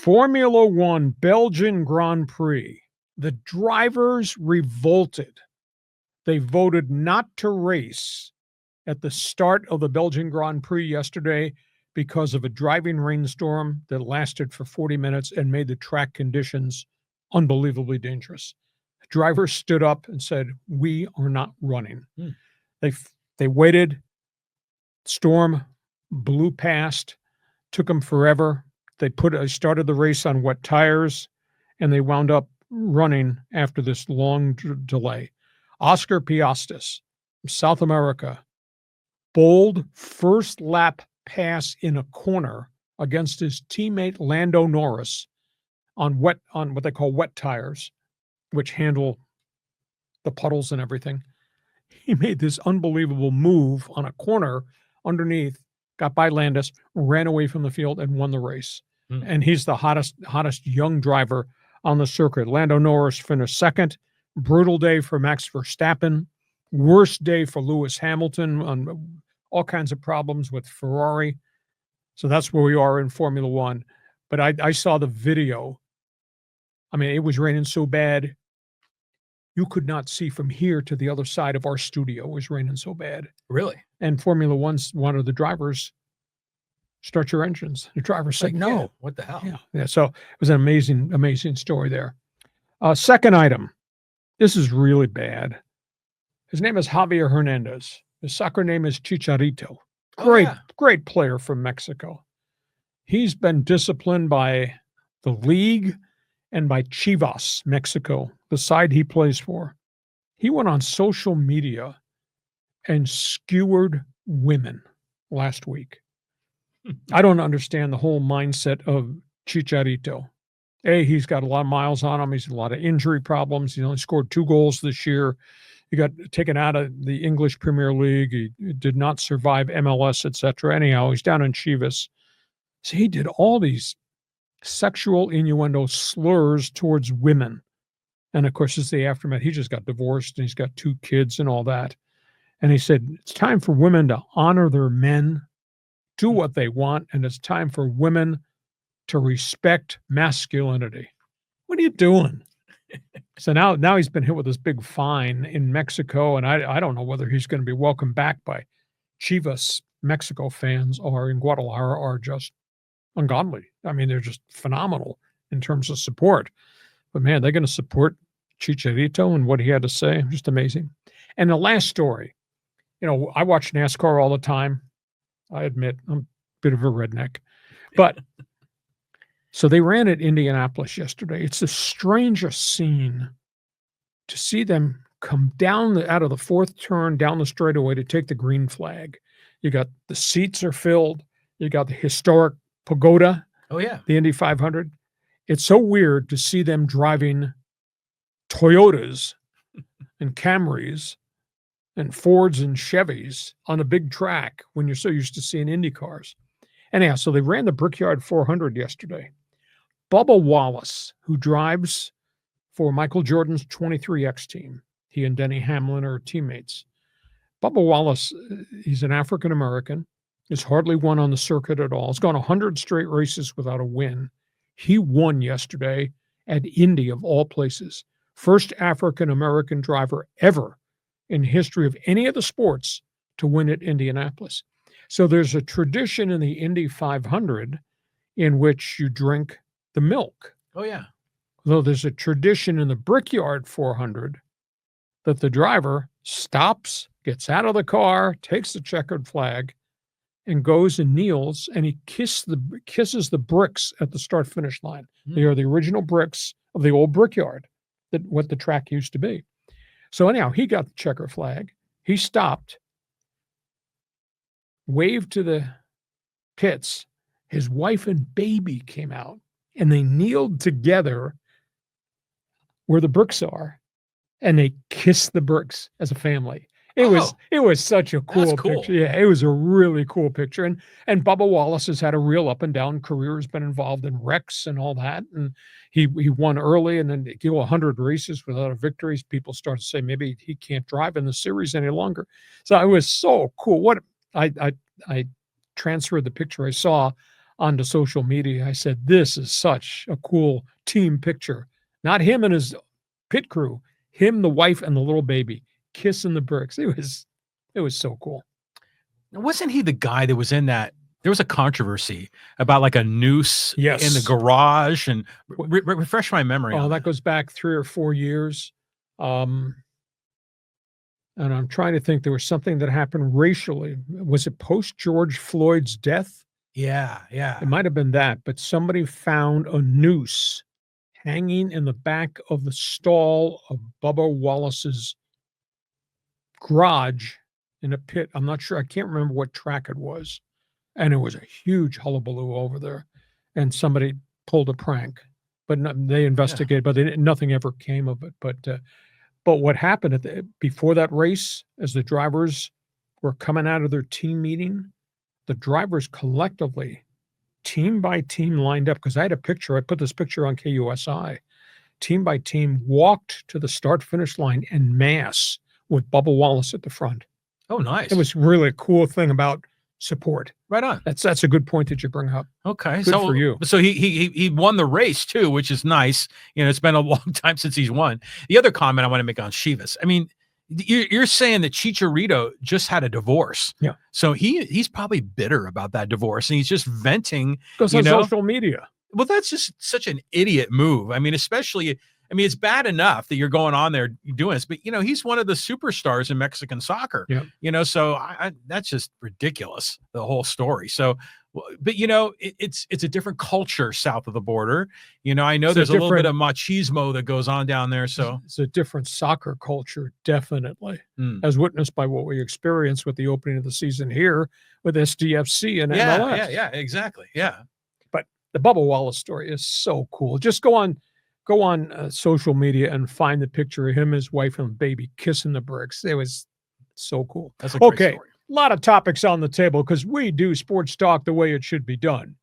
Formula One Belgian Grand Prix. The drivers revolted. They voted not to race at the start of the Belgian Grand Prix yesterday because of a driving rainstorm that lasted for 40 minutes and made the track conditions unbelievably dangerous. The drivers stood up and said, "We are not running." They waited. Storm blew past, took them forever. They started the race on wet tires, and they wound up running after this long delay. Oscar Piastris from South America, bold first lap pass in a corner against his teammate Lando Norris on what they call wet tires, which handle the puddles and everything. He made this unbelievable move on a corner underneath, got by Landis, ran away from the field, and won the race. And he's the hottest young driver on the circuit. Lando Norris finished second. Brutal day for Max Verstappen. Worst day for Lewis Hamilton on all kinds of problems with Ferrari. So that's where we are in Formula One. But I saw the video. I mean, it was raining so bad, you could not see from here to the other side of our studio. It was raining so bad. Really? And Formula One's one of the drivers, start your engines. The driver said no. Yeah, what the hell? Yeah. So it was an amazing story there. Second item. This is really bad. His name is Javier Hernandez. His soccer name is Chicharito. Great player from Mexico. He's been disciplined by the league and by Chivas, Mexico, the side he plays for. He went on social media and skewered women last week. I don't understand the whole mindset of Chicharito. He's got a lot of miles on him. He's had a lot of injury problems. He only scored 2 goals this year. He got taken out of the English Premier League. He did not survive MLS, etc. Anyhow, he's down in Chivas. So he did all these sexual innuendo slurs towards women. And of course, it's the aftermath. He just got divorced and he's got 2 kids and all that. And he said, it's time for women to honor their men, do what they want, and it's time for women to respect masculinity. What are you doing? So now he's been hit with this big fine in Mexico, and I don't know whether he's going to be welcomed back by Chivas Mexico fans or in Guadalajara are just ungodly. I mean, they're just phenomenal in terms of support. But man, they're going to support Chicharito and what he had to say. Just amazing. And the last story, I watch NASCAR all the time. I admit I'm a bit of a redneck, but so they ran at Indianapolis yesterday. It's the strangest scene to see them come down out of the 4th turn down the straightaway to take the green flag. You got the seats are filled. You got the historic pagoda. Oh yeah. The Indy 500. It's so weird to see them driving Toyotas and Camrys and Fords and Chevys on a big track when you're so used to seeing Indy cars. Anyhow, so they ran the Brickyard 400 yesterday. Bubba Wallace, who drives for Michael Jordan's 23X team. He and Denny Hamlin are teammates. Bubba Wallace, he's an African-American. He's hardly won on the circuit at all. He's gone 100 straight races without a win. He won yesterday at Indy, of all places. First African-American driver ever in history of any of the sports to win at Indianapolis. So there's a tradition in the Indy 500 in which you drink the milk. Oh, yeah. Though there's a tradition in the Brickyard 400 that the driver stops, gets out of the car, takes the checkered flag, and goes and kneels, and he kisses the bricks at the start-finish line. They are the original bricks of the old Brickyard, what the track used to be. So anyhow, he got the checker flag. He stopped, waved to the pits. His wife and baby came out, and they kneeled together where the bricks are, and they kissed the bricks as a family. It was such a cool picture. Yeah, it was a really cool picture. And Bubba Wallace has had a real up and down career. He's been involved in wrecks and all that. And he won early, and then 100 races without a victory. People start to say maybe he can't drive in the series any longer. So it was so cool. What I transferred the picture I saw onto social media. I said, this is such a cool team picture. Not him and his pit crew, him, the wife, and the little baby kissing the bricks. It was so cool. Wasn't he the guy that was in that? There was a controversy about like a noose in the garage, and refresh my memory. Oh, that goes back 3 or 4 years. And I'm trying to think, there was something that happened racially. Was it post George Floyd's death? Yeah. It might have been that, but somebody found a noose hanging in the back of the stall of Bubba Wallace's garage in a pit. I'm not sure. I can't remember what track it was. And it was a huge hullabaloo over there. And somebody pulled a prank. But they investigated, but nothing ever came of it. But what happened before that race, as the drivers were coming out of their team meeting, the drivers collectively, team by team, lined up. Because I had a picture. I put this picture on KUSI. Team by team walked to the start-finish line en masse with Bubba Wallace at the front. Oh, nice. It was really a cool thing about support. Right on. That's a good point that you bring up. Okay. Good for you. So he won the race too, which is nice. It's been a long time since he's won. The other comment I want to make on Chivas. I mean, you're saying that Chicharito just had a divorce. Yeah. So he's probably bitter about that divorce, and he's just venting. Goes on social media. Well, that's just such an idiot move. I mean, especially, it's bad enough that you're going on there doing this, but he's one of the superstars in Mexican soccer. Yeah. So that's just ridiculous, the whole story. So, but it's a different culture south of the border. I know there's a little bit of machismo that goes on down there. So it's a different soccer culture, definitely, as witnessed by what we experienced with the opening of the season here with SDFC and MLS. Yeah, exactly. Yeah. But the Bubba Wallace story is so cool. Just go on social media and find the picture of him, his wife, and baby kissing the bricks. It was so cool. That's a great story. A lot of topics on the table because we do sports talk the way it should be done.